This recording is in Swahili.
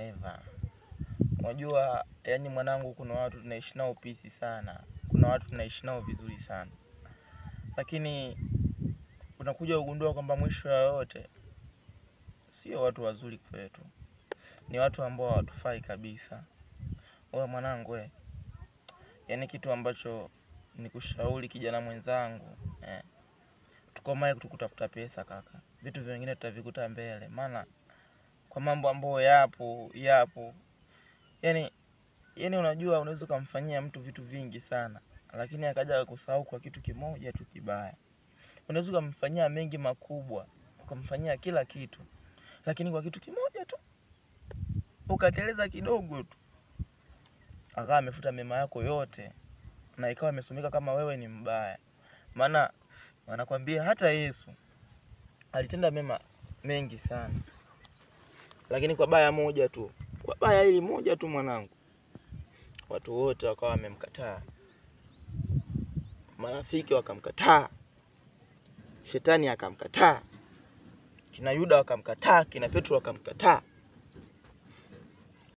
never. Unajua yani mwanangu, kuna watu tunaishi nao peace sana. Kuna watu tunaishi nao vizuri sana. Lakini unakuja kugundua kwamba mwisho wa yote sio watu wazuri kwetu. Ni watu ambao hawatufai kabisa. Wewe mwanangu yani kitu ambacho nikushauri kijana mwenzangu, tukomae kutafuta pesa kaka. Vitu vingine tutavikuta mbele. Maana kwa mambo ambayo yapo. Yani unajua unaweza kumfanyia mtu vitu vingi sana, lakini akaja kusahau kwa kitu kimoja tu kibaya. Unaweza kumfanyia mengi makubwa, ukamfanyia kila kitu, lakini kwa kitu kimoja tu ukateleza kidogo tu, akawa amefuta mema yako yote na ikawa imesomeka kama wewe ni mbaya. Maana wanakuambia hata Yesu alitenda mema mengi sana, lakini kwa baya moja tu, kwa baya hili moja tu mwanangu, watu wote wakawa wamemkataa. Marafiki wakamkataa, shetani akamkataa, kina Yuda wakamkataa, kina Petro wakamkataa.